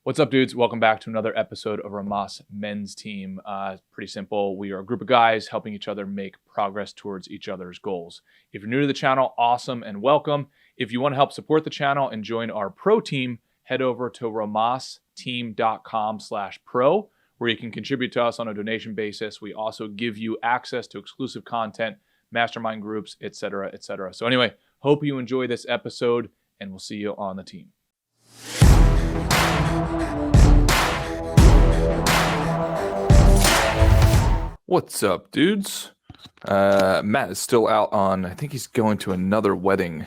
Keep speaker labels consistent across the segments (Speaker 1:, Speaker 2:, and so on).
Speaker 1: What's up, dudes? Welcome back to another episode of Rhomas Men's Team. Pretty simple. We are a group of guys helping each other make progress towards each other's goals. If you're new to the channel, awesome and welcome. If you want to help support the channel and join our pro team, head over to romasteam.com/pro, where you can contribute to us on a donation basis. We also give you access to exclusive content, mastermind groups, etc., etc. So anyway, hope you enjoy this episode, and we'll see you on the team. What's up, dudes? Matt is still out on, I think he's going to another wedding.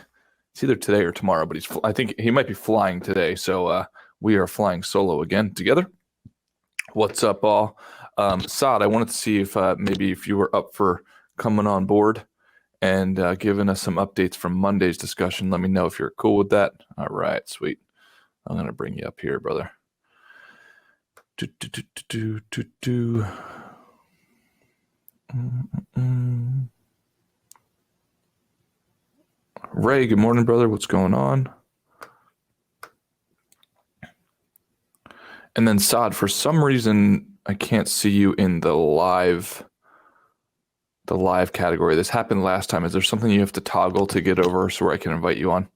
Speaker 1: It's either today or tomorrow, but I think he might be flying today. So we are flying solo again together. What's up, all? Saad, I wanted to see if maybe if you were up for coming on board and giving us some updates from Monday's discussion. Let me know if you're cool with that. All right, sweet. I'm going to bring you up here, brother. Ray, good morning, brother. What's going on? And then Saad, for some reason, I can't see you in the live category. This happened last time. Is there something you have to toggle to get over so where I can invite you on?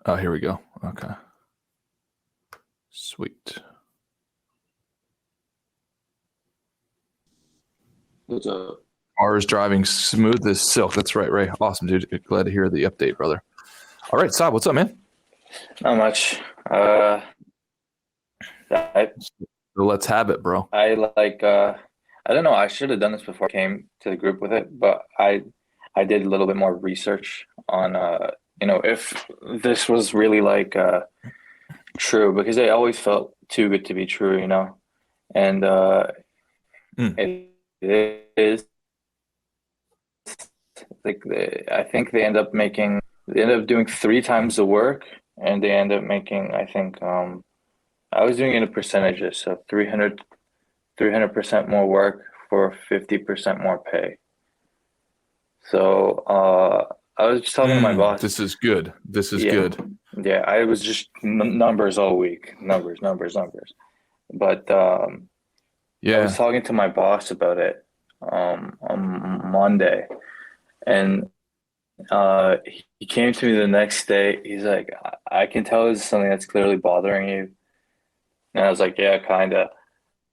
Speaker 1: Oh, here we go. Okay. Sweet.
Speaker 2: What's up?
Speaker 1: Car is driving smooth as silk. That's right, Ray. Awesome, dude. Glad to hear the update, brother. All right, Saad, what's up, man?
Speaker 2: Not much.
Speaker 1: Let's have it, bro.
Speaker 2: I don't know. I should have done this before I came to the group with it, but I did a little bit more research on if this was really true, because it always felt too good to be true, and it is I think they end up doing 3 times the work, and they end up making, I think, I was doing it in percentages, so 300% more work for 50% more pay. So I was just talking to my boss.
Speaker 1: This is good. Good.
Speaker 2: Yeah, I was just numbers all week, numbers. But I was talking to my boss about it on Monday, and he came to me the next day. He's like, I can tell this is something that's clearly bothering you. And I was like, yeah, kind of.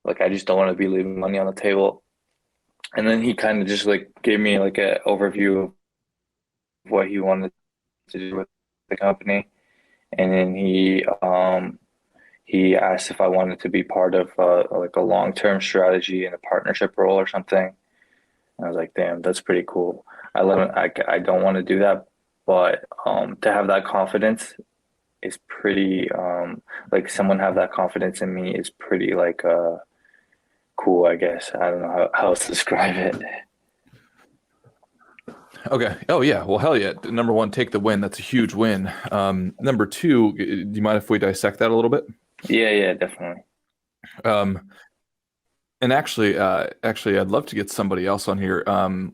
Speaker 2: Like, I just don't want to be leaving money on the table. And then he kind of just gave me an overview of what he wanted to do with the company. And then he asked if I wanted to be part of a long-term strategy in a partnership role or something. And I was like, damn, that's pretty cool. I don't want to do that, but to have that confidence is pretty someone have that confidence in me is pretty cool, I guess. I don't know how else to describe it.
Speaker 1: Okay. Oh yeah. Well, hell yeah. Number one, take the win. That's a huge win. Number two, do you mind if we dissect that a little bit?
Speaker 2: Yeah, definitely.
Speaker 1: And actually, I'd love to get somebody else on here.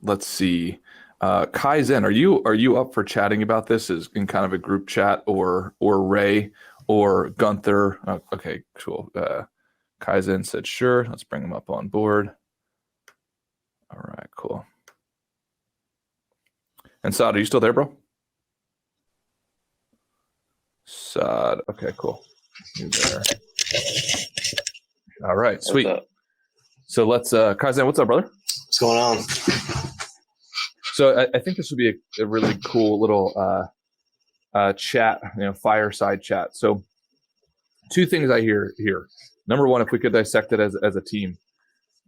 Speaker 1: Let's see. Kaizen, are you up for chatting about this as in kind of a group chat, or Ray or Gunther? Okay, cool. Kaizen said sure. Let's bring him up on board. All right, cool. And Saad, are you still there, bro? Saad, okay, cool. You're there. All right, sweet. So let's, Kaizen, what's up, brother?
Speaker 3: What's going on?
Speaker 1: So I think this would be a really cool little chat, fireside chat. So 2 things I hear here. Number one, if we could dissect it as a team.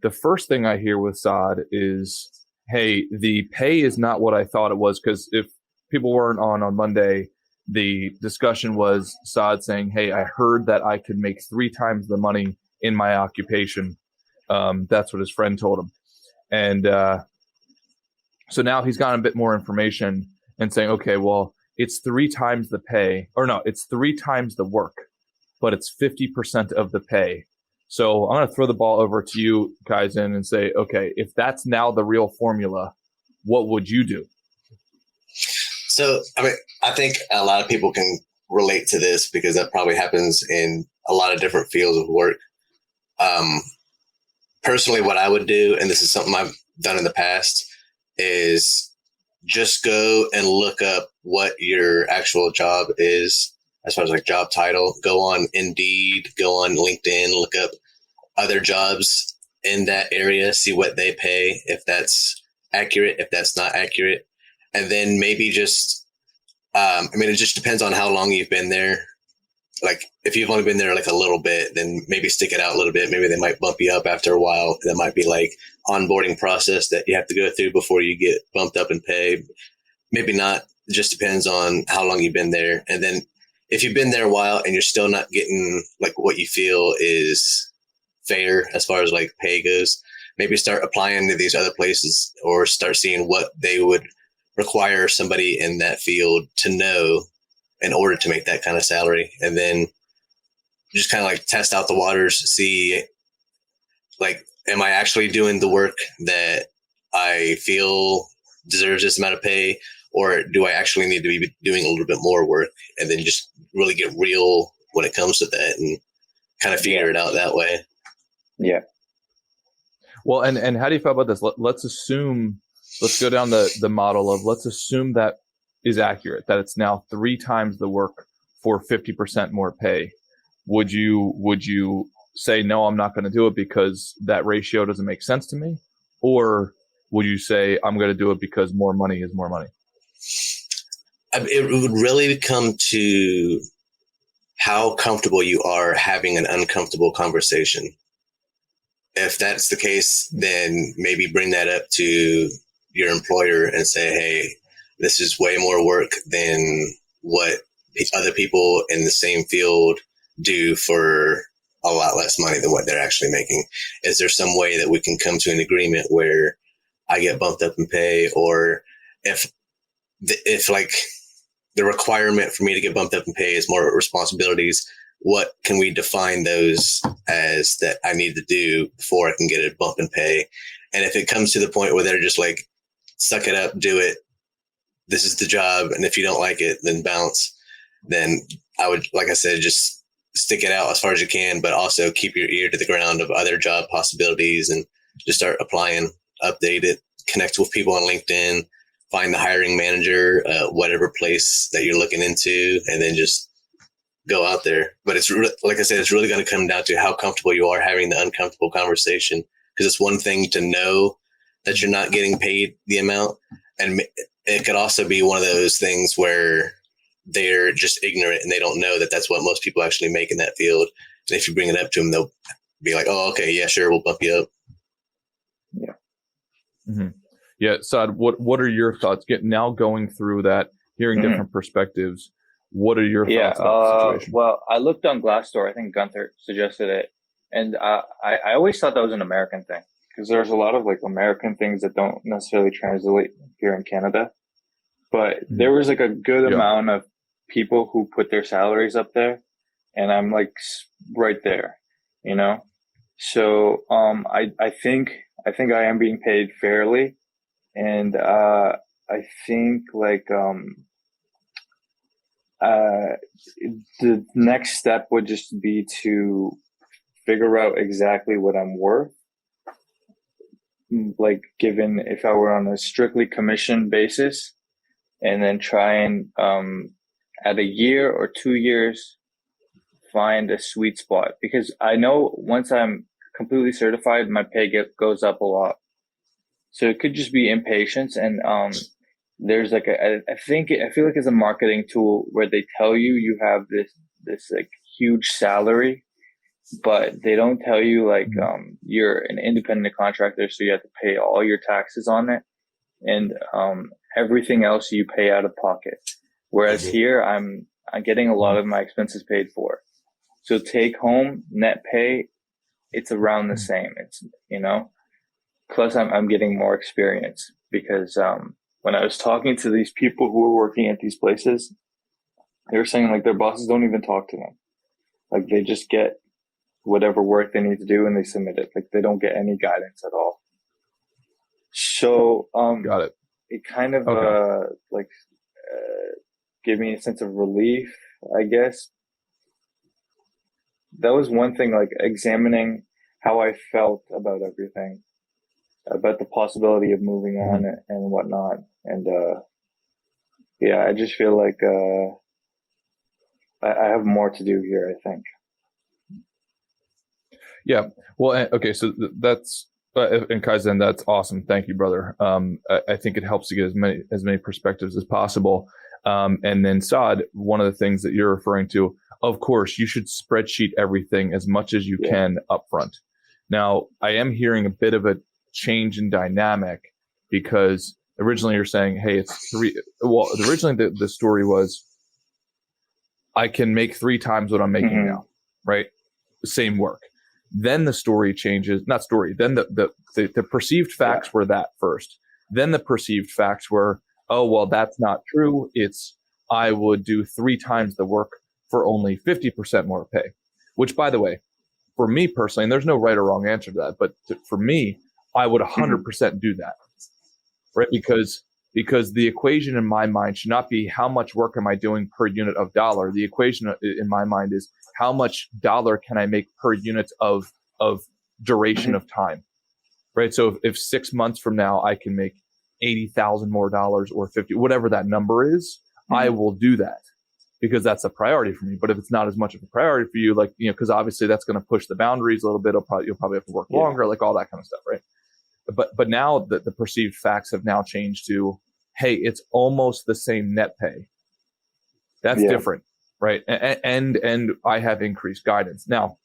Speaker 1: The first thing I hear with Saad is, hey, the pay is not what I thought it was, because if people weren't on Monday, the discussion was Saad saying, hey, I heard that I could make 3 times the money in my occupation. That's what his friend told him. And so now he's gotten a bit more information and saying, okay, well, it's 3 times the pay, or no, it's 3 times the work, but it's 50% of the pay. So I'm going to throw the ball over to you, Kaizen, and say, okay, if that's now the real formula, what would you do?
Speaker 3: So, I think a lot of people can relate to this because that probably happens in a lot of different fields of work. Personally, what I would do, and this is something I've done in the past, is just go and look up what your actual job is as far as like job title. Go on Indeed, go on LinkedIn, look up other jobs in that area, see what they pay, if that's accurate, if that's not accurate. And then maybe just, it just depends on how long you've been there. Like if you've only been there like a little bit, then maybe stick it out a little bit. Maybe they might bump you up after a while. That might be like onboarding process that you have to go through before you get bumped up in pay. Maybe not. It just depends on how long you've been there. And then if you've been there a while and you're still not getting like what you feel is fair as far as like pay goes, maybe start applying to these other places or start seeing what they would require somebody in that field to know in order to make that kind of salary. And then just kind of like test out the waters, see like, am I actually doing the work that I feel deserves this amount of pay, or do I actually need to be doing a little bit more work? And then just really get real when it comes to that and kind of figure it out that way.
Speaker 2: Yeah.
Speaker 1: Well, and how do you feel about this? Let's go down the model of, let's assume that is accurate, that it's now 3 times the work for 50% more pay. Would you say, no, I'm not going to do it because that ratio doesn't make sense to me? Or would you say, I'm going to do it because more money is more money?
Speaker 3: It would really come to how comfortable you are having an uncomfortable conversation. If that's the case, then maybe bring that up to your employer and say, hey, this is way more work than what other people in the same field do for a lot less money than what they're actually making. Is there some way that we can come to an agreement where I get bumped up in pay? Or if like the requirement for me to get bumped up in pay is more responsibilities, what can we define those as that I need to do before I can get a bump in pay? And if it comes to the point where they're just like, suck it up, do it, this is the job, and if you don't like it, then bounce, then I would, like I said, just stick it out as far as you can, but also keep your ear to the ground of other job possibilities and just start applying, update it, connect with people on LinkedIn, find the hiring manager, whatever place that you're looking into, and then just go out there. But it's like I said, it's really going to come down to how comfortable you are having the uncomfortable conversation, because it's one thing to know that you're not getting paid the amount, and it could also be one of those things where they're just ignorant and they don't know that that's what most people actually make in that field. And if you bring it up to them, they'll be like, oh, okay, yeah, sure, we'll bump you up.
Speaker 2: Yeah.
Speaker 1: Mm-hmm. Yeah. Saad, what are your thoughts? Now going through that, hearing different perspectives, what are your thoughts about the situation?
Speaker 2: Well, I looked on Glassdoor. I think Gunther suggested it. And I always thought that was an American thing, because there's a lot of like American things that don't necessarily translate here in Canada. But there was like a good amount of people who put their salaries up there, and I'm like right there, you know? So, I think I am being paid fairly. And, I think like, the next step would just be to figure out exactly what I'm worth. Like, given if I were on a strictly commission basis, and then try and, at a year or 2 years, find a sweet spot. Because I know once I'm completely certified, my pay goes up a lot. So it could just be impatience. And, there's like I feel like it's a marketing tool where they tell you have this like huge salary, but they don't tell you like, you're an independent contractor, so you have to pay all your taxes on it. And, everything else you pay out of pocket. Whereas here I'm getting a lot of my expenses paid for. So take home net pay, it's around the same. It's, you know, plus I'm getting more experience because, when I was talking to these people who were working at these places, they were saying like their bosses don't even talk to them. Like they just get whatever work they need to do and they submit it. Like they don't get any guidance at all. So,
Speaker 1: got it.
Speaker 2: It kind of, gave me a sense of relief I guess that was one thing, like examining how I felt about everything, about the possibility of moving on and whatnot. And, yeah, I just feel like, I have more to do here, I think.
Speaker 1: Yeah. Well, okay. So that's, and Kaizen, that's awesome. Thank you, brother. I think it helps to get as many perspectives as possible. And then Saad, one of the things that you're referring to, of course, you should spreadsheet everything as much as you can upfront. Now, I am hearing a bit of a change in dynamic because originally you're saying, hey, it's 3. Well, originally the story was, I can make 3 times what I'm making now, right? Same work. Then the story changes, not story. Then the perceived facts were that first. Then the perceived facts were, oh, well, that's not true. It's, I would do 3 times the work for only 50% more pay, which, by the way, for me personally, and there's no right or wrong answer to that, but for me, I would 100% do that, right? Because the equation in my mind should not be how much work am I doing per unit of dollar. The equation in my mind is how much dollar can I make per unit of duration of time, right? So if 6 months from now I can make $80,000 more dollars or 50, whatever that number is, I will do that because that's a priority for me. But if it's not as much of a priority for you, like, you know, because obviously that's going to push the boundaries a little bit. You'll probably have to work longer, like all that kind of stuff, right? But now the perceived facts have now changed to, hey, it's almost the same net pay. That's different, right? And I have increased guidance. Now,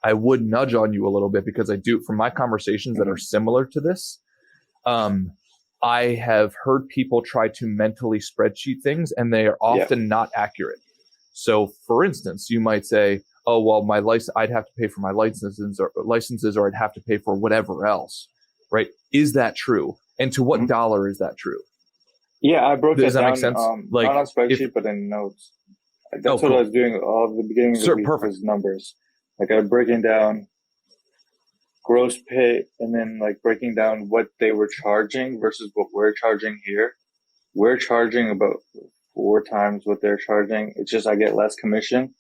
Speaker 1: I would nudge on you a little bit because I do, from my conversations that are similar to this, I have heard people try to mentally spreadsheet things and they are often not accurate. So for instance, you might say, oh, well, my license, I'd have to pay for my licenses or I'd have to pay for whatever else, right? Is that true? And to what dollar is that true?
Speaker 2: Yeah, I broke
Speaker 1: Does
Speaker 2: that
Speaker 1: that
Speaker 2: down,
Speaker 1: make sense?
Speaker 2: like, not on spreadsheet, but in notes. That's what I was doing all the beginning of the week was numbers. Like I'm breaking down gross pay and then like breaking down what they were charging versus what we're charging here. We're charging about 4 times what they're charging. It's just I get less commission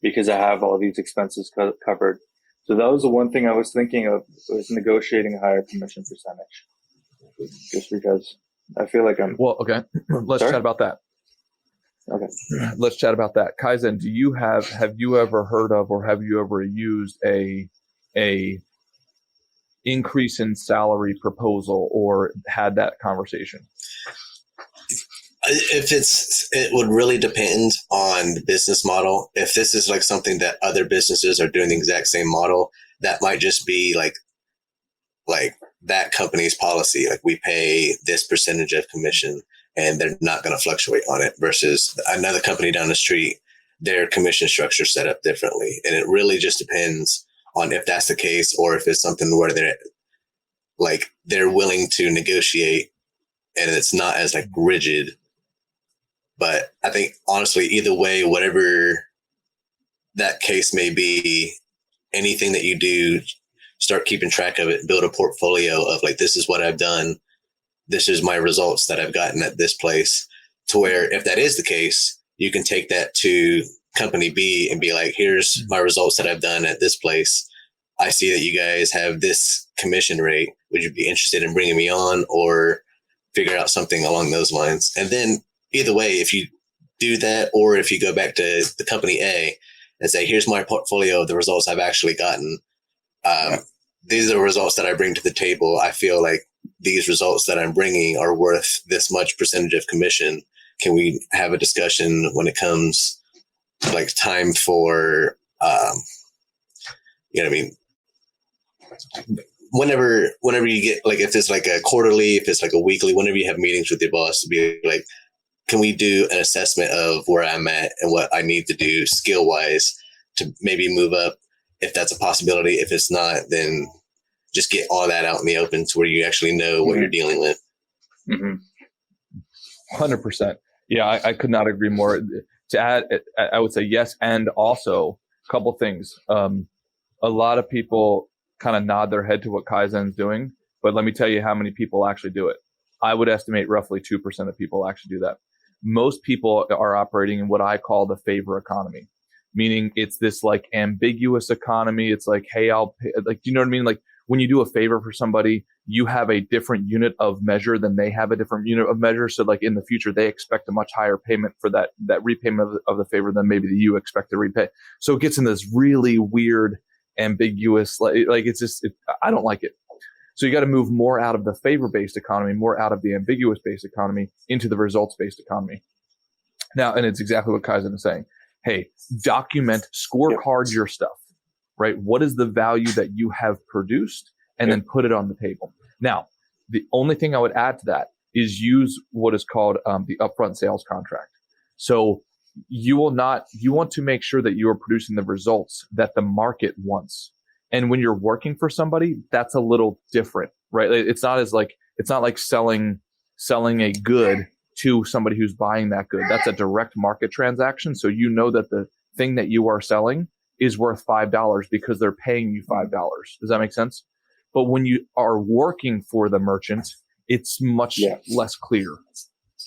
Speaker 2: because I have all these expenses covered. So that was the one thing I was thinking of, was negotiating a higher commission percentage. Just because I feel like I'm...
Speaker 1: Well, okay. Let's chat about that.
Speaker 2: Okay.
Speaker 1: Let's chat about that. Kaizen, have you ever heard of or have you ever used a increase in salary proposal or had that conversation?
Speaker 3: It would really depend on the business model. If this is like something that other businesses are doing the exact same model, that might just be like that company's policy. Like we pay this percentage of commission and they're not going to fluctuate on it versus another company down the street, their commission structure set up differently. And it really just depends on if that's the case or if it's something where they're willing to negotiate and it's not as like rigid. But I think honestly, either way, whatever that case may be, anything that you do, start keeping track of it, build a portfolio of like, this is what I've done. This is my results that I've gotten at this place, to where if that is the case, you can take that to company B and be like, here's my results that I've done at this place. I see that you guys have this commission rate. Would you be interested in bringing me on or figure out something along those lines? And then either way, if you do that, or if you go back to the company A and say, here's my portfolio of the results I've actually gotten. These are the results that I bring to the table. I feel like these results that I'm bringing are worth this much percentage of commission. Can we have a discussion when it comes like time for, you know what I mean? Whenever you get, like, if it's like a quarterly, if it's like a weekly, whenever you have meetings with your boss, to be like, can we do an assessment of where I'm at and what I need to do skill wise to maybe move up? If that's a possibility. If it's not, then just get all that out in the open to where you actually know what you're dealing with.
Speaker 1: 100%. Yeah, I could not agree more. To add, I would say yes, and also a couple things. A lot of people kind of nod their head to what Kaizen's doing, but let me tell you how many people actually do it. I would estimate roughly 2% of people actually do that. most people are operating in what I call the favor economy, meaning it's this like ambiguous economy. It's like, hey, I'll pay, like, do you know what I mean? Like when you do a favor for somebody, you have a different unit of measure than they have a different unit of measure. So like in the future, they expect a much higher payment for that repayment of the favor than maybe you expect to repay. So it gets in this really weird, ambiguous, like it's just, I don't like it. So you got to move more out of the favor-based economy, more out of the ambiguous-based economy into the results-based economy. Now, and it's exactly what Kaizen is saying. Hey, document, scorecard your stuff, right? What is the value that you have produced? And then put it on the table. Now, the only thing I would add to that is use what is called the upfront sales contract. So you want to make sure that you are producing the results that the market wants. And when you're working for somebody, that's a little different, right? It's not like selling a good to somebody who's buying that good. That's a direct market transaction. So you know that the thing that you are selling is worth $5 because they're paying you $5. Does that make sense? But when you are working for the merchant, it's much less clear.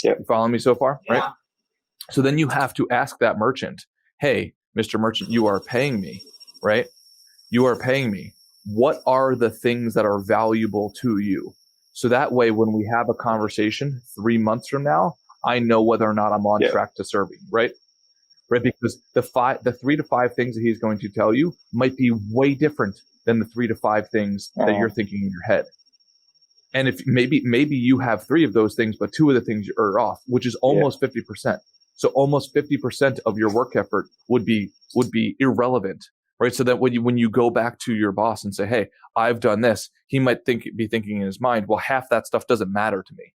Speaker 1: You follow me so far? Yeah. Right? So then you have to ask that merchant, hey, Mr. Merchant, you are paying me, right? You are paying me. What are the things that are valuable to you? So that way, when we have a conversation 3 months from now, I know whether or not I'm on track to serving, right? Right? Because the 3 to 5 things that he's going to tell you might be way different than the 3 to 5 things that you're thinking in your head. And if maybe you have 3 of those things, but 2 of the things are off, which is almost 50%. So almost 50% of your work effort would be irrelevant. Right. So that when you go back to your boss and say, hey, I've done this, he might be thinking in his mind, well, half that stuff doesn't matter to me.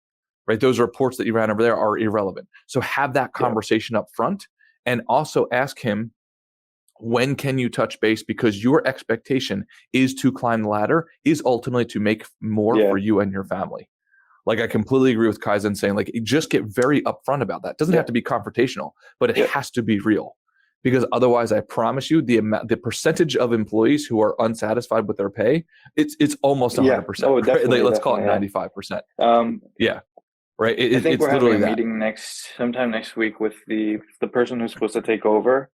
Speaker 1: Right. Those reports that you ran over there are irrelevant. So have that conversation up front and also ask him, when can you touch base? Because your expectation is to climb the ladder, is ultimately to make more for you and your family. Like I completely agree with Kaizen saying, like, just get very upfront about that. It doesn't have to be confrontational, but it has to be real. Because otherwise, I promise you, the percentage of employees who are unsatisfied with their pay, it's almost 100%. Oh, right? Let's call it 95%. Right.
Speaker 2: I think we're having a meeting sometime next week with the person who's supposed to take over,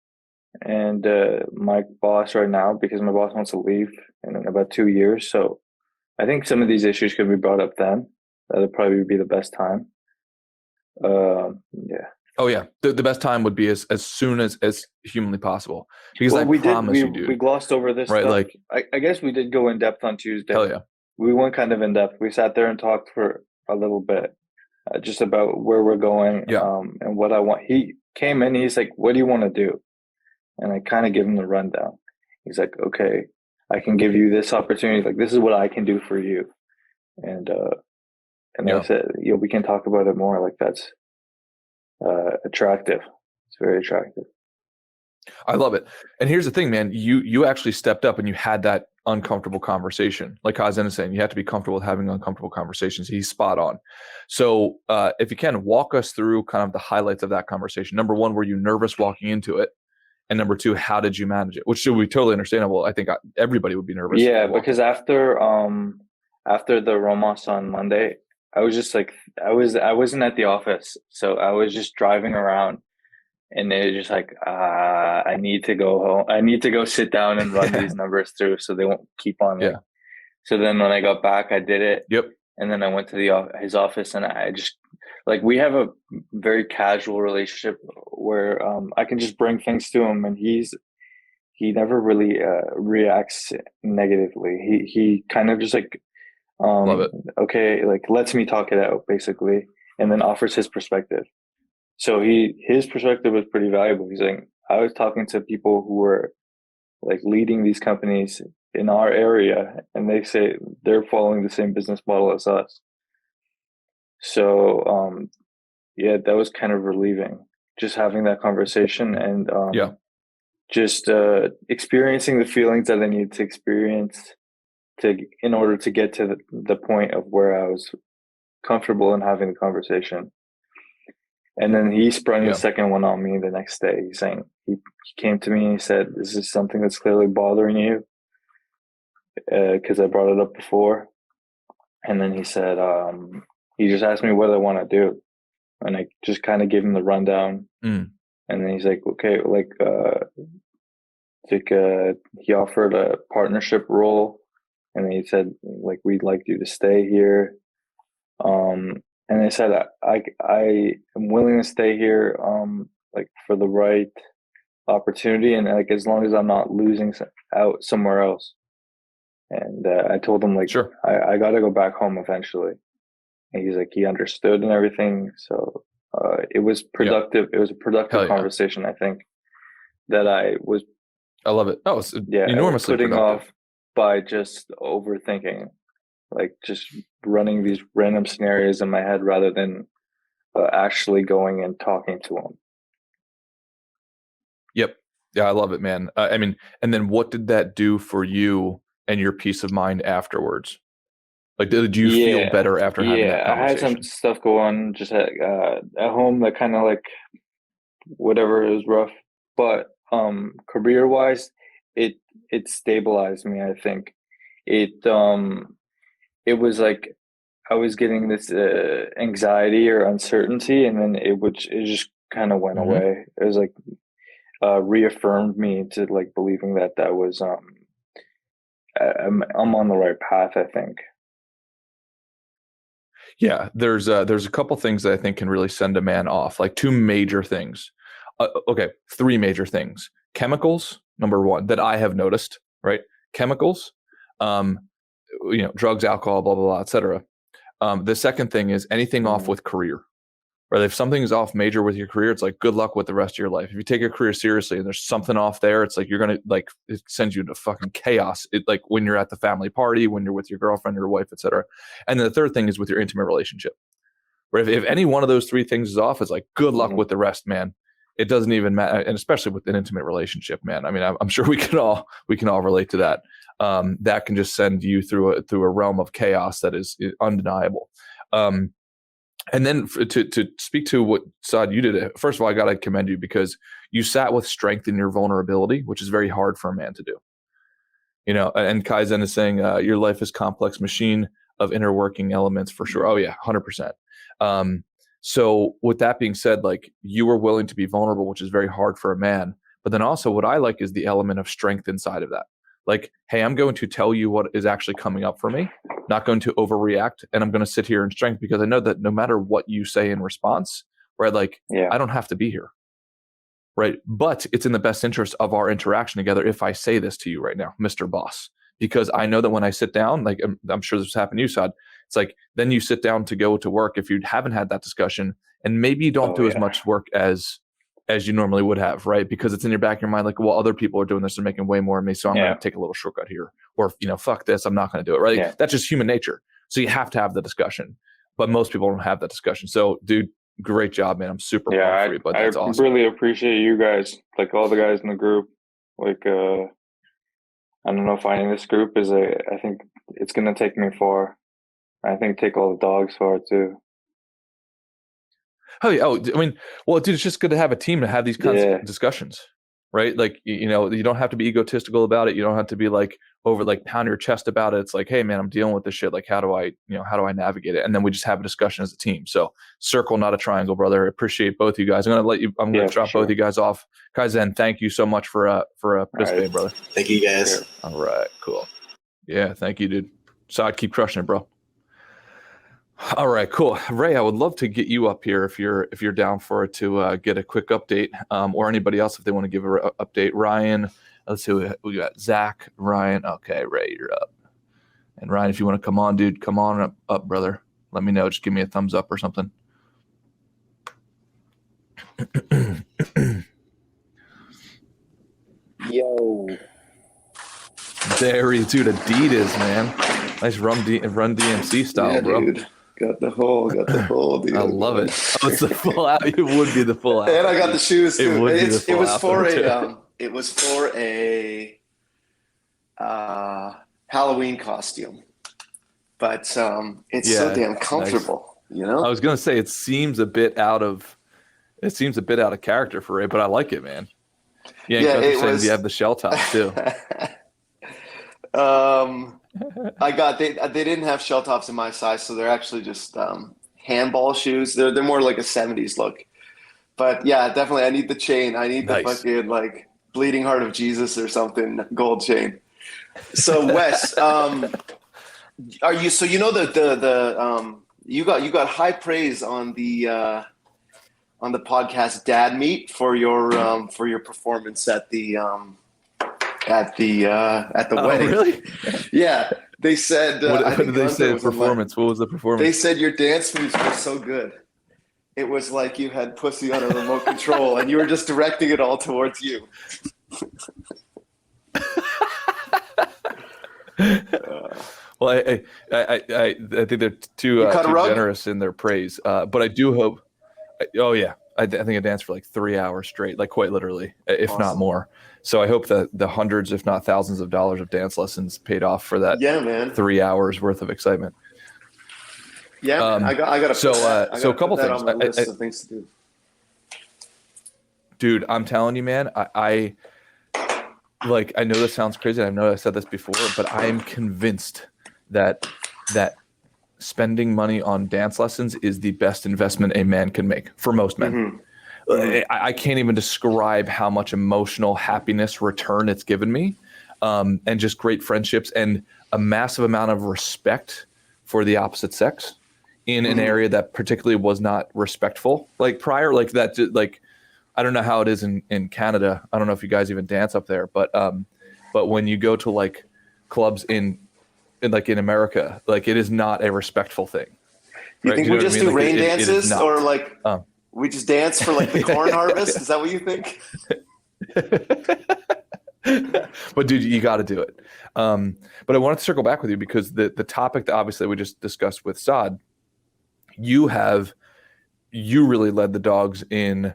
Speaker 2: and my boss right now, because my boss wants to leave in about 2 years. So I think some of these issues could be brought up then. That'd probably be the best time.
Speaker 1: Oh yeah, the best time would be as soon as humanly possible. Because I promise you, dude.
Speaker 2: We glossed over this stuff. Like I guess we did go in depth on Tuesday.
Speaker 1: Hell yeah.
Speaker 2: We went kind of in depth. We sat there and talked for a little bit, just about where we're going, and what I want. He came in. He's like, "What do you want to do?" And I kind of give him the rundown. He's like, "Okay, I can give you this opportunity. Like this is what I can do for you." And I said, we can talk about it more. Like that's attractive. It's very attractive.
Speaker 1: I love it. And here's the thing, man, you actually stepped up and you had that uncomfortable conversation. Like Kaizen is saying, you have to be comfortable with having uncomfortable conversations. He's spot on. So if you can, walk us through kind of the highlights of that conversation. Number 1, were you nervous walking into it? And number 2, how did you manage it? Which should be totally understandable. I think everybody would be nervous.
Speaker 2: Yeah, because after the Rhomas on Monday, I was just like, I wasn't at the office. So I was just driving around and they were just like, I need to go home. I need to go sit down and run these numbers through so they won't keep on. So then when I got back, I did it. And then I went to his office and I just, like, we have a very casual relationship where I can just bring things to him and he never really reacts negatively. He kind of just like,
Speaker 1: love it.
Speaker 2: Okay, like lets me talk it out basically, and then offers his perspective. So his perspective was pretty valuable. He's like, I was talking to people who were like leading these companies in our area, and they say they're following the same business model as us. So that was kind of relieving, just having that conversation and just experiencing the feelings that I needed to experience in order to get to the point of where I was comfortable in having the conversation. And then he sprung the second one on me the next day. He's saying, he came to me and he said, this is something that's clearly bothering you, because I brought it up before. And then he said, he just asked me what I want to do. and I just kind of gave him the rundown.
Speaker 1: Mm.
Speaker 2: And then he's like, okay, he offered a partnership role, and he said, like, we'd like you to stay here. And I said, I am willing to stay here, like, for the right opportunity, and like as long as I'm not losing out somewhere else. And I told him, like,
Speaker 1: Sure.
Speaker 2: I got to go back home eventually. And he's like, he understood and everything. So it was productive. It was a productive conversation, I think, that I
Speaker 1: love it. Oh, it's enormously
Speaker 2: putting
Speaker 1: productive.
Speaker 2: off by just overthinking, like just running these random scenarios in my head rather than actually going and talking to him.
Speaker 1: Yep. Yeah, I love it, man. I mean, and then what did that do for you and your peace of mind afterwards? Like, did you feel better after having that conversation?
Speaker 2: I had some stuff go on just at home that kind of like whatever, it was rough, but career wise, it stabilized me. I think it was like I was getting this anxiety or uncertainty, and then it just kind of went away. It was like reaffirmed me to like believing that was I'm on the right path, I think.
Speaker 1: Yeah, there's a couple things that I think can really send a man off. Like two major things. Three major things. Chemicals, number one, that I have noticed. Right, chemicals, drugs, alcohol, blah blah blah, etc. The second thing is anything off with career. Right, if something's off major with your career, it's like good luck with the rest of your life. If you take your career seriously and there's something off there, it's like you're gonna like it sends you into fucking chaos. It like when you're at the family party, when you're with your girlfriend, your wife, etc. And then the third thing is with your intimate relationship. Where if any one of those three things is off, it's like good luck with the rest, man. It doesn't even matter, and especially with an intimate relationship, man. I mean, I'm sure we can all relate to that. That can just send you through a realm of chaos that is undeniable. And then to speak to what Saad you did, first of all, I got to commend you because you sat with strength in your vulnerability, which is very hard for a man to do. And Kaizen is saying your life is complex machine of inner working elements for sure. Oh yeah, 100%. So with that being said, like you were willing to be vulnerable, which is very hard for a man. But then also what I like is the element of strength inside of that. Like, hey, I'm going to tell you what is actually coming up for me, not going to overreact. And I'm going to sit here in strength because I know that no matter what you say in response, right, like I don't have to be here. Right. But it's in the best interest of our interaction together if I say this to you right now, Mr. Boss, because I know that when I sit down, like I'm sure this happened to you, Saad, it's like then you sit down to go to work if you haven't had that discussion and maybe you don't do as much work as you normally would have, right? Because it's in your back of your mind, like, well, other people are doing this, they're making way more than me, so I'm going to take a little shortcut here. Or, fuck this, I'm not going to do it, right? Yeah. That's just human nature. So you have to have the discussion. But most people don't have that discussion. So, dude, great job, man. I'm super proud for you, but that's awesome.
Speaker 2: I really appreciate you guys, like all the guys in the group. Like, I don't know, finding this group I think it's going to take me far. I think take all the dogs far, too.
Speaker 1: I mean, well, dude, it's just good to have a team to have these kinds of discussions, right? Like, you don't have to be egotistical about it. You don't have to be like pound your chest about it. It's like, hey, man, I'm dealing with this shit. Like, how do I navigate it? And then we just have a discussion as a team. So circle, not a triangle, brother. I appreciate both you guys. I'm going to drop both you guys off. Kaizen, thank you so much for participating, brother.
Speaker 3: Thank you, guys.
Speaker 1: All right, cool. Yeah, thank you, dude. Saad, keep crushing it, bro. All right, cool. Ray, I would love to get you up here if you're down for it to get a quick update, or anybody else if they want to give an update. Ryan, let's see, we got Zach, Ryan. Okay, Ray, you're up. And Ryan, if you want to come on, dude, come on up, brother. Let me know. Just give me a thumbs up or something.
Speaker 4: Yo.
Speaker 1: There he is, dude. Adidas, man. Nice run DMC style, bro.
Speaker 4: Dude. Got the hole, dude.
Speaker 1: I love it. Oh, it's the full out. It would be the full out.
Speaker 4: And I got the shoes too.
Speaker 1: It
Speaker 4: was for a Halloween costume. But it's so damn comfortable, nice.
Speaker 1: I was gonna say it seems a bit out of character for Ray, but I like it, man. Yeah, you have the shell top too.
Speaker 4: They didn't have shell tops in my size, so they're actually just handball shoes. They're more like a 70s look. But yeah, definitely I need the chain. I need the fucking like Bleeding Heart of Jesus or something gold chain. So Wes, are you so you know the you got high praise on the podcast Dad Meet for your performance at the wedding.
Speaker 1: Really?
Speaker 4: Yeah. They said
Speaker 1: what did they say performance? What was the performance?
Speaker 4: They said your dance moves were so good. It was like you had pussy on a remote control and you were just directing it all towards you.
Speaker 1: Well, I think they're too generous in their praise. But I do hope. Oh yeah, I think I danced for like 3 hours straight, like quite literally, if not more. So I hope that the hundreds, if not thousands, of dollars of dance lessons paid off for that.
Speaker 4: Yeah, man.
Speaker 1: 3 hours worth of excitement.
Speaker 4: Yeah, man. I got to.
Speaker 1: So a couple things.
Speaker 4: On my list of things to do.
Speaker 1: Dude, I'm telling you, man. I know this sounds crazy. I know I said this before, but I am convinced that spending money on dance lessons is the best investment a man can make for most men. Mm-hmm. I can't even describe how much emotional happiness return it's given me, and just great friendships and a massive amount of respect for the opposite sex in an area that particularly was not respectful. Like prior, like that, like, I don't know how it is in Canada. I don't know if you guys even dance up there, but when you go to like clubs in America, like it is not a respectful thing.
Speaker 4: You think we just do rain dances or like we just dance for like the corn harvest? Is that what you think?
Speaker 1: But dude, you got to do it. But I wanted to circle back with you because the topic that obviously we just discussed with Saad, you really led the dogs in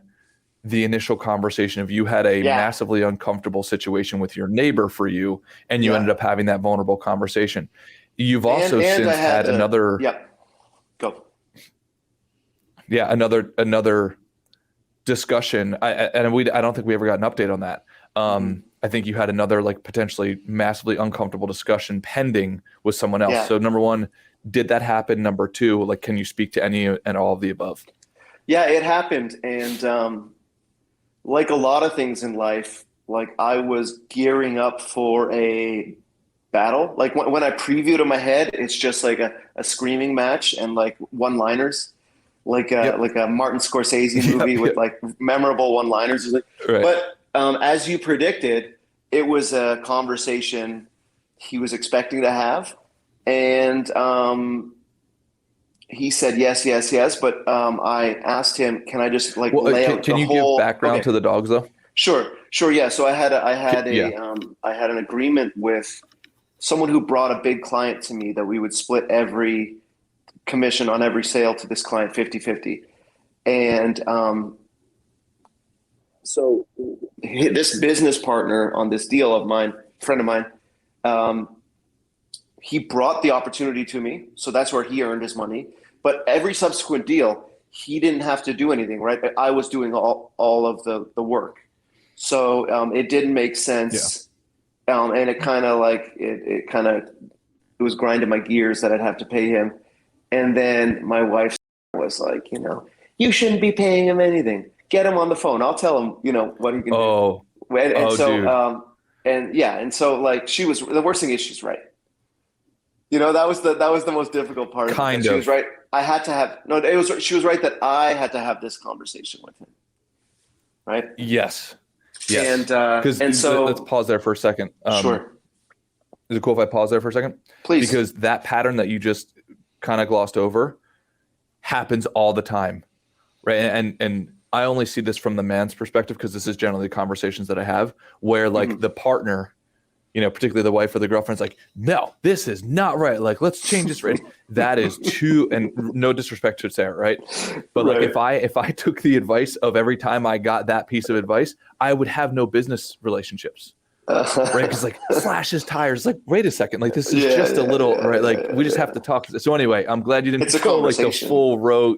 Speaker 1: the initial conversation of you had a massively uncomfortable situation with your neighbor for you, and you ended up having that vulnerable conversation. You've also since had another. Yeah.
Speaker 4: Go.
Speaker 1: Yeah, another discussion. I don't think we ever got an update on that. I think you had another like potentially massively uncomfortable discussion pending with someone else. Yeah. So number one, did that happen? Number two, like, can you speak to any and all of the above?
Speaker 4: Yeah, it happened. And like a lot of things in life, like I was gearing up for a battle. Like when I previewed in my head, it's just like a screaming match and like one-liners, like a Martin Scorsese movie with like memorable one-liners. Right. But as you predicted, it was a conversation he was expecting to have. And he said yes. But I asked him, "Can I just like lay out
Speaker 1: can
Speaker 4: the
Speaker 1: you
Speaker 4: whole?"
Speaker 1: Give background to the dogs though?
Speaker 4: Sure. Yeah. So I had an agreement with someone who brought a big client to me that we would split every commission on every sale to this client 50-50, and so this business partner on this deal of mine, friend of mine. He brought the opportunity to me, so that's where he earned his money. But every subsequent deal, he didn't have to do anything, right? But I was doing all of the work. So it didn't make sense. Yeah. And it kind of like, it was grinding my gears that I'd have to pay him. And then my wife was like, you shouldn't be paying him anything. Get him on the phone. I'll tell him, what he can do. And so like she was, the worst thing is she's right. That was the most difficult part. Kind of. She was right. She was right that I had to have this conversation with him. Right.
Speaker 1: Yes.
Speaker 4: And
Speaker 1: so let's pause there for a second.
Speaker 4: Sure.
Speaker 1: Is it cool if I pause there for a second?
Speaker 4: Please.
Speaker 1: Because that pattern that you just kind of glossed over happens all the time. Right. And I only see this from the man's perspective because this is generally the conversations that I have where like the partner, particularly the wife or the girlfriend's like, no, this is not right. Like, let's change this. Right. That is too, and no disrespect to Sarah. Right. But like, if I took the advice of every time I got that piece of advice, I would have no business relationships. Right. Cause like slash his tires. Like, wait a second. Like this is just a little, right. Like we just have to talk. So anyway, I'm glad you didn't go like the full row,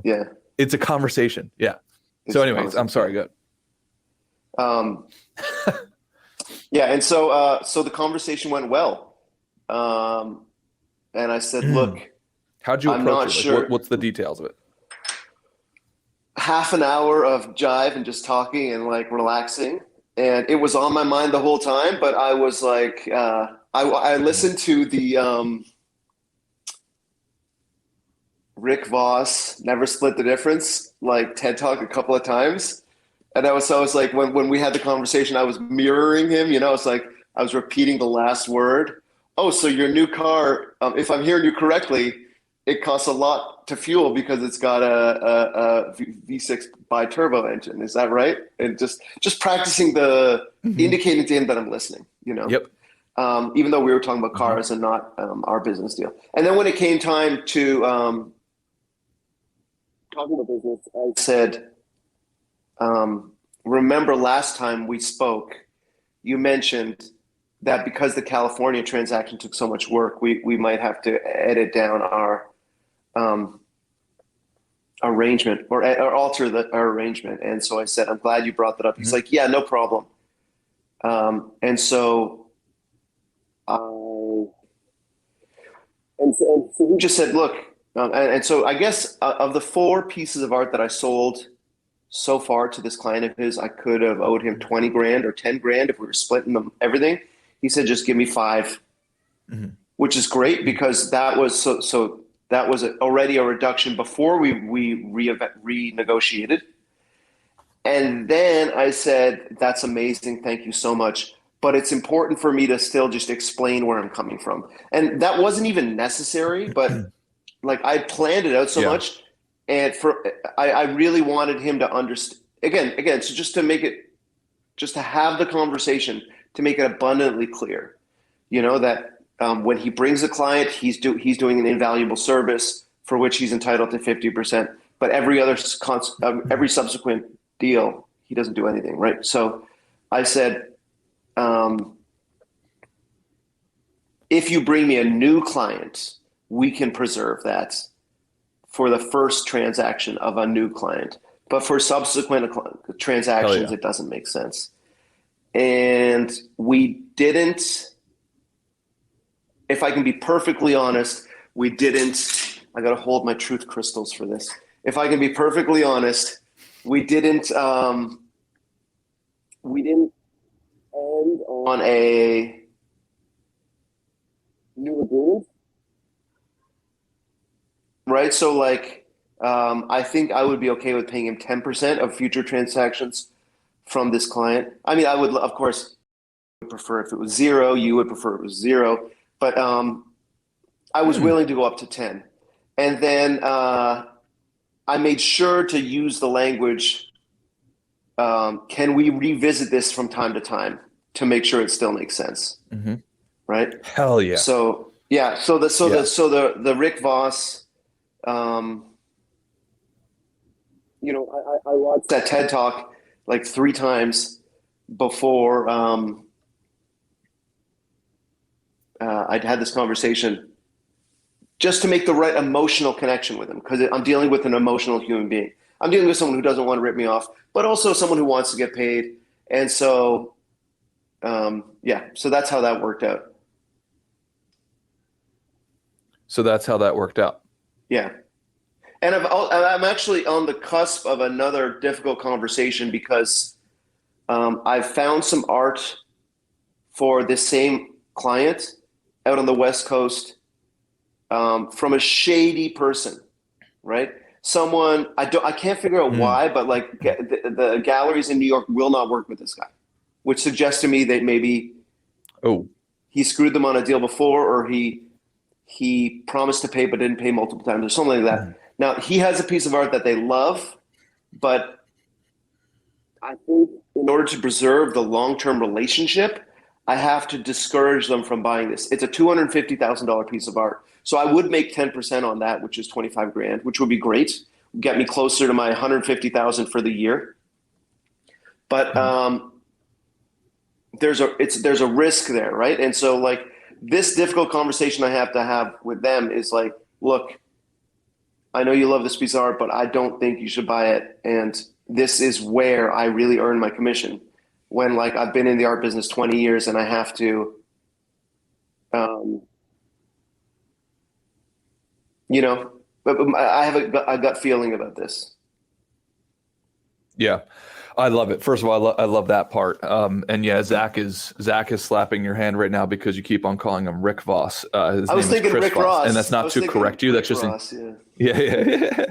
Speaker 4: Yeah.
Speaker 1: It's a conversation. Yeah. So anyways, I'm sorry. Go ahead.
Speaker 4: Yeah, and so the conversation went well, and I said, "Look,
Speaker 1: How'd you
Speaker 4: I'm
Speaker 1: approach
Speaker 4: not
Speaker 1: it? Like,
Speaker 4: sure.
Speaker 1: what's the details of it?
Speaker 4: Half an hour of jive and just talking and like relaxing. And it was on my mind the whole time, but I was like, I listened to the Rick Voss Never Split the Difference like TED Talk a couple of times. And I was like, when we had the conversation, I was mirroring him, it's like I was repeating the last word. Oh, so your new car, if I'm hearing you correctly, it costs a lot to fuel because it's got a V6 bi-turbo engine. Is that right? And just practicing indicating to him that I'm listening,
Speaker 1: Yep.
Speaker 4: Even though we were talking about cars and not our business deal. And then when it came time to talking about business, I said, remember last time we spoke, you mentioned that because the California transaction took so much work, we might have to edit down our arrangement or alter our arrangement. And so I said, I'm glad you brought that up. He's like, yeah, no problem. And so he just said, look, and so I guess of the 4 pieces of art that I sold so far to this client of his, I could have owed him 20 grand or 10 grand if we were splitting them everything. He said, just give me 5, which is great because that was so that was already a reduction before we renegotiated. And then I said, that's amazing. Thank you so much. But it's important for me to still just explain where I'm coming from. And that wasn't even necessary, but like I planned it out so much. And I really wanted him to understand again, so just to have the conversation, to make it abundantly clear, that when he brings a client, he's doing an invaluable service for which he's entitled to 50%, but every subsequent deal, he doesn't do anything, right? So I said, if you bring me a new client, we can preserve that for the first transaction of a new client, but for subsequent transactions, it doesn't make sense. And we didn't, if I can be perfectly honest, I got to hold my truth crystals for this. If I can be perfectly honest, we didn't end on a new agreement. Right. So like, I think I would be okay with paying him 10% of future transactions from this client. I mean, I would, of course, prefer if it was 0, you would prefer it was 0, but I was willing to go up to 10. And then I made sure to use the language, can we revisit this from time to time to make sure it still makes sense? Right?
Speaker 1: Hell yeah.
Speaker 4: So yeah, so the Rick Voss, I watched that TED Talk like 3 times before I'd had this conversation, just to make the right emotional connection with him, because I'm dealing with an emotional human being. I'm dealing with someone who doesn't want to rip me off, but also someone who wants to get paid. And so, so that's how that worked out. Yeah. And I'm actually on the cusp of another difficult conversation because I've found some art for this same client out on the West Coast from a shady person, right? Someone, I can't figure out why, but like the galleries in New York will not work with this guy, which suggests to me that maybe he screwed them on a deal before, or he promised to pay but didn't pay multiple times or something like that. Now, he has a piece of art that they love, but I think in order to preserve the long-term relationship, I have to discourage them from buying this. It's a $250,000 piece of art. So I would make 10% on that, which is 25 grand, which would be great. Get me closer to my 150,000 for the year. But there's a risk there, right? And so like this difficult conversation I have to have with them is like, look, I know you love this piece of art, but I don't think you should buy it. And this is where I really earn my commission. When like I've been in the art business 20 years and I have to, you know, but I have a gut feeling about this.
Speaker 1: Yeah, I love it. First of all, I love that part. And yeah, Zach is slapping your hand right now because you keep on calling him Rick Voss. His
Speaker 4: I was
Speaker 1: name is
Speaker 4: thinking
Speaker 1: Chris
Speaker 4: Rick
Speaker 1: Voss,
Speaker 4: Ross,
Speaker 1: and that's not to correct you. That's just
Speaker 4: Ross,
Speaker 1: yeah.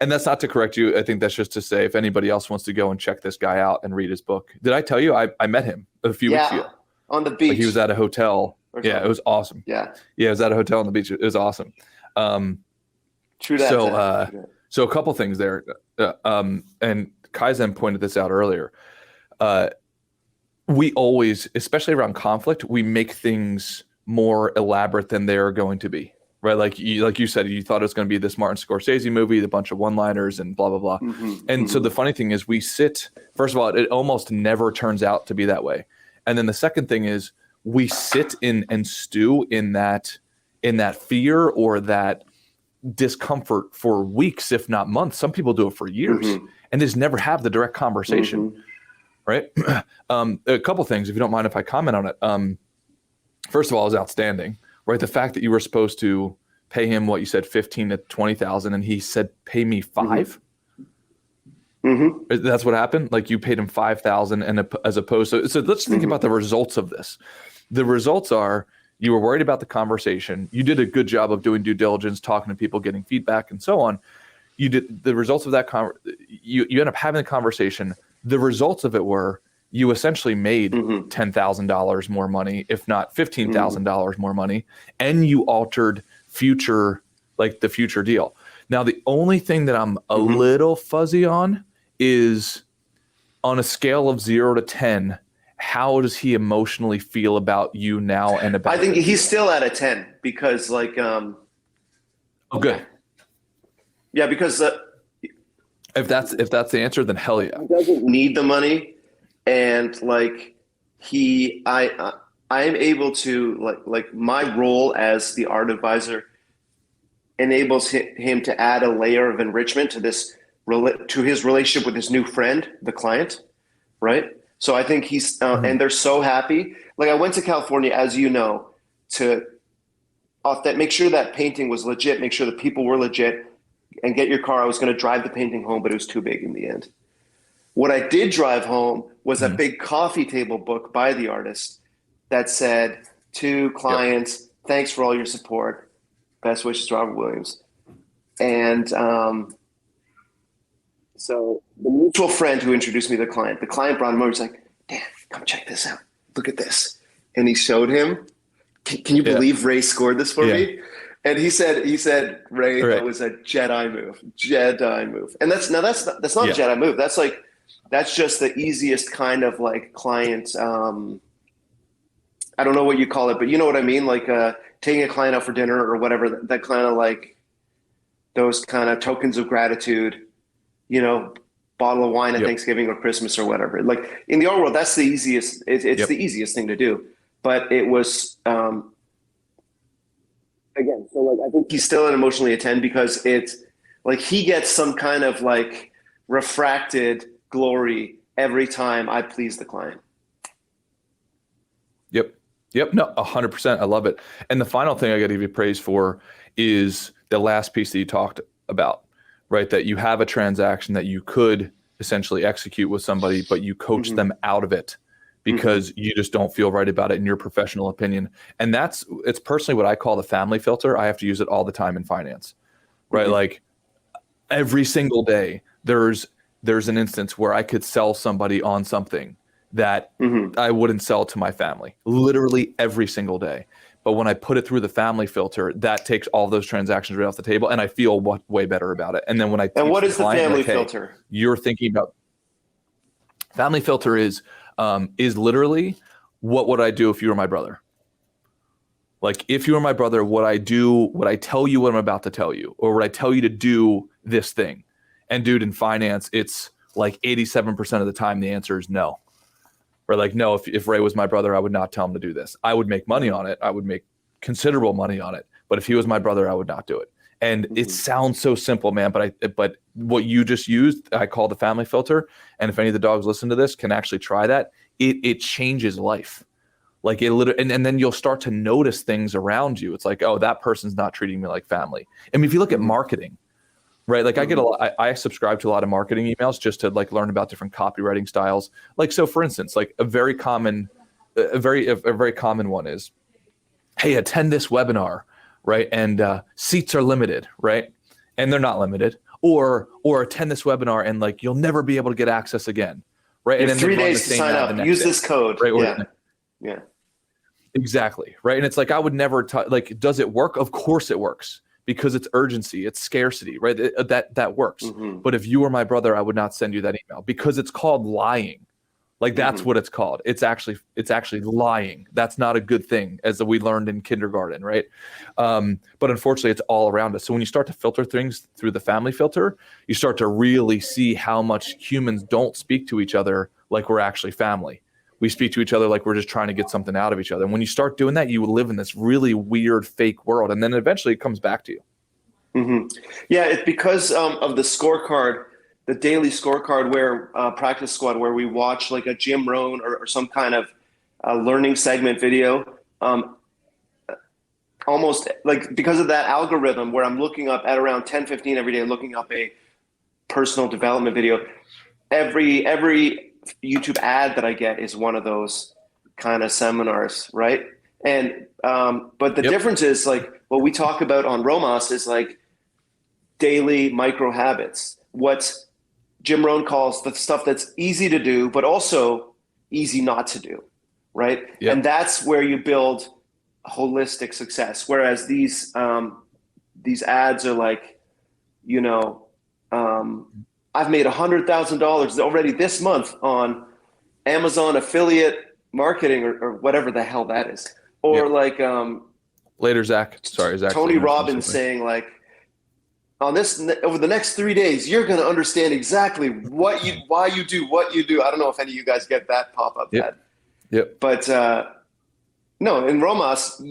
Speaker 1: And that's not to correct you. I think that's just to say if anybody else wants to go and check this guy out and read his book. Did I tell you I met him a few weeks ago
Speaker 4: on the beach?
Speaker 1: Like he was at a hotel. Yeah, it was awesome.
Speaker 4: Yeah,
Speaker 1: it was at a hotel on the beach. It was awesome.
Speaker 4: True that.
Speaker 1: So a couple things there, and Kaizen pointed this out earlier. We always, especially around conflict, we make things more elaborate than they're going to be, right? Like you said, you thought it was going to be this Martin Scorsese movie, the bunch of one-liners and blah, blah, blah. So the funny thing is first of all, it almost never turns out to be that way. And then the second thing is we sit in and stew in that fear or that discomfort for weeks, if not months. Some people do it for years and just never have the direct conversation. Right. A couple things, if you don't mind if I comment on it. First of all, is outstanding, right? The fact that you were supposed to pay him what you said, 15 to 20,000, and he said, pay me $5,000. That's what happened. Like you paid him 5,000, and as opposed to, so let's think about the results of this. The results are you were worried about the conversation. You did a good job of doing due diligence, talking to people, getting feedback, and so on. You did the results of that. You end up having a conversation. The results of it were you essentially made $10,000 more money, if not $15,000 more money, and you altered the future deal. Now, the only thing that I'm a little fuzzy on is on a scale of 0 to 10, how does he emotionally feel about you now and about
Speaker 4: I think he's still at a 10 because
Speaker 1: oh, good.
Speaker 4: Yeah, because
Speaker 1: if that's the answer, then hell yeah.
Speaker 4: He doesn't need the money, and I am able to like my role as the art advisor enables him to add a layer of enrichment to his relationship with his new friend, the client, right? So I think he's and they're so happy. Like I went to California, as you know, to make sure that painting was legit, make sure the people were legit, and get your car. I was going to drive the painting home, but it was too big in the end. What I did drive home was a big coffee table book by the artist that said, to clients, thanks for all your support. Best wishes, Robert Williams. And so the mutual friend who introduced me to the client brought him over. He's like, Dan, come check this out. Look at this. And he showed him. Can you believe Ray scored this for me? And he said, Ray, that was a Jedi move. And that's not a Jedi move. That's just the easiest kind of like client. I don't know what you call it, but you know what I mean? Like taking a client out for dinner or whatever, that kind of like those kind of tokens of gratitude, you know, bottle of wine at Thanksgiving or Christmas or whatever. Like in the art world, that's the easiest. It's the easiest thing to do. But it was, again, so like I think he's still an emotionally a 10 because it's like he gets some kind of like refracted glory every time I please the client.
Speaker 1: Yep. No, 100%. I love it. And the final thing I got to give you praise for is the last piece that you talked about, right? That you have a transaction that you could essentially execute with somebody, but you coach them out of it because you just don't feel right about it in your professional opinion. And it's personally what I call the family filter. I have to use it all the time in finance, right? Like every single day, there's an instance where I could sell somebody on something that I wouldn't sell to my family, literally every single day. But when I put it through the family filter, that takes all those transactions right off the table, and I feel way better about it. And then when I
Speaker 4: and what is the family filter?
Speaker 1: You're thinking about family filter is literally what would I do if you were my brother? Like if you were my brother, would I tell you what I'm about to tell you, or would I tell you to do this thing? And dude, in finance, it's like 87% of the time the answer is no. Or like, no, if Ray was my brother, I would not tell him to do this. I would make money on it. I would make considerable money on it. But if he was my brother, I would not do it. And it sounds so simple, man. But what you just used, I call the family filter. And if any of the dogs listen to this, can actually try that. It changes life. Like it literally, and then you'll start to notice things around you. It's like, oh, that person's not treating me like family. I mean, if you look at marketing, right? Like I get a lot, I subscribe to a lot of marketing emails just to like learn about different copywriting styles. Like, so for instance, like a very common one is, hey, attend this webinar, right? And seats are limited, right? And they're not limited. Or attend this webinar and like you'll never be able to get access again, right?
Speaker 4: You
Speaker 1: and
Speaker 4: have
Speaker 1: then
Speaker 4: 3 days to sign up. Use this code.
Speaker 1: Right?
Speaker 4: Yeah.
Speaker 1: Exactly, right? And it's like I would never like. Does it work? Of course it works because it's urgency, it's scarcity, right? That works. But if you were my brother, I would not send you that email because it's called lying. Like that's what it's called. It's actually lying. That's not a good thing, as we learned in kindergarten, right? But unfortunately, it's all around us. So when you start to filter things through the family filter, you start to really see how much humans don't speak to each other like we're actually family. We speak to each other like we're just trying to get something out of each other. And when you start doing that, you live in this really weird fake world, and then eventually it comes back to you.
Speaker 4: Yeah, it's because of the scorecard. The daily scorecard where practice squad, where we watch like a Jim Rohn or some kind of learning segment video, almost like because of that algorithm where I'm looking up at around 10:15 every day, looking up a personal development video. Every YouTube ad that I get is one of those kind of seminars, right? And but the difference is like what we talk about on Rhomas is like daily micro habits. What Jim Rohn calls the stuff that's easy to do, but also easy not to do, right? Yep. And that's where you build holistic success. Whereas these ads are like, you know, I've made $100,000 already this month on Amazon affiliate marketing or whatever the hell that is. Or like
Speaker 1: later, Zach. Sorry, Zach.
Speaker 4: Tony Robbins saying like, on this, over the next 3 days, you're going to understand exactly why you do what you do. I don't know if any of you guys get that pop-up ad.
Speaker 1: Yep.
Speaker 4: But no, in Rhomas,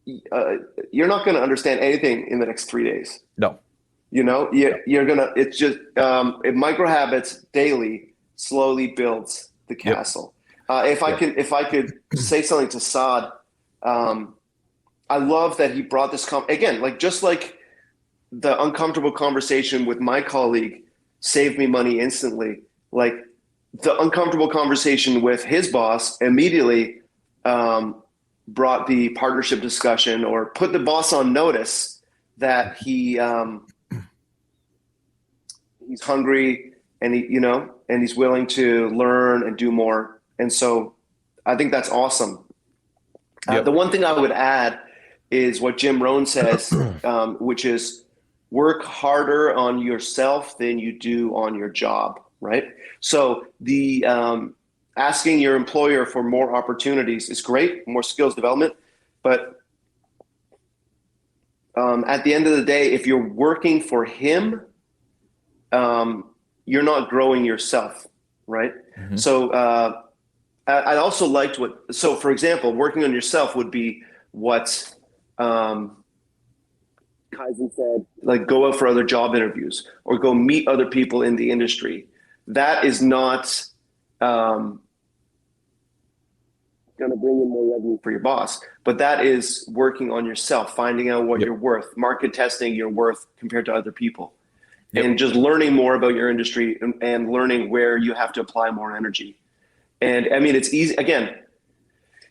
Speaker 4: you're not going to understand anything in the next 3 days.
Speaker 1: No.
Speaker 4: You know, you're going to, it's just micro habits daily slowly builds the castle. If I could say something to Saad, I love that he brought this, again, like just like the uncomfortable conversation with my colleague saved me money instantly. Like the uncomfortable conversation with his boss immediately brought the partnership discussion or put the boss on notice that he's hungry and and he's willing to learn and do more. And so I think that's awesome. The one thing I would add is what Jim Rohn says, which is, work harder on yourself than you do on your job, right? So the asking your employer for more opportunities is great, more skills development, but at the end of the day, if you're working for him, you're not growing yourself, right? So I also liked so for example, working on yourself would be what Kaizen said, like go out for other job interviews or go meet other people in the industry. That is not going to bring in more revenue for your boss, but that is working on yourself, finding out what you're worth, market testing your worth compared to other people, and just learning more about your industry and learning where you have to apply more energy. And I mean, it's easy. Again,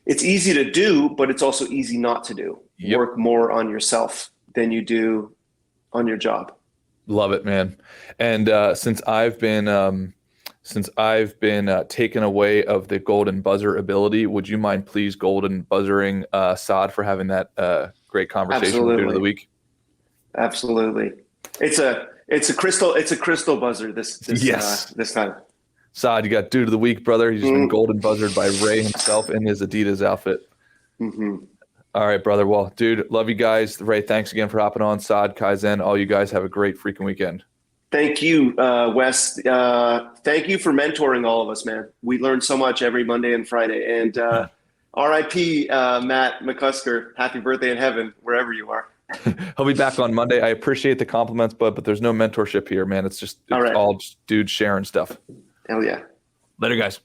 Speaker 4: it's easy to do, but it's also easy not to do. Work more on yourself than you do on your job.
Speaker 1: Love it, man. And since I've been taken away of the golden buzzer ability, would you mind please golden buzzering Saad for having that great conversation with Dude of the Week?
Speaker 4: Absolutely. It's a crystal buzzer this time.
Speaker 1: Saad, you got Dude of the Week, brother. He's been golden buzzered by Ray himself in his Adidas outfit. All right, brother. Well, dude, love you guys. Ray, thanks again for hopping on. Saad, Kaizen, all you guys have a great freaking weekend.
Speaker 4: Thank you, Wes. Thank you for mentoring all of us, man. We learn so much every Monday and Friday. And RIP, Matt McCusker. Happy birthday in heaven, wherever you are.
Speaker 1: He'll be back on Monday. I appreciate the compliments, but there's no mentorship here, man. It's all just dudes sharing stuff.
Speaker 4: Hell yeah.
Speaker 1: Later, guys.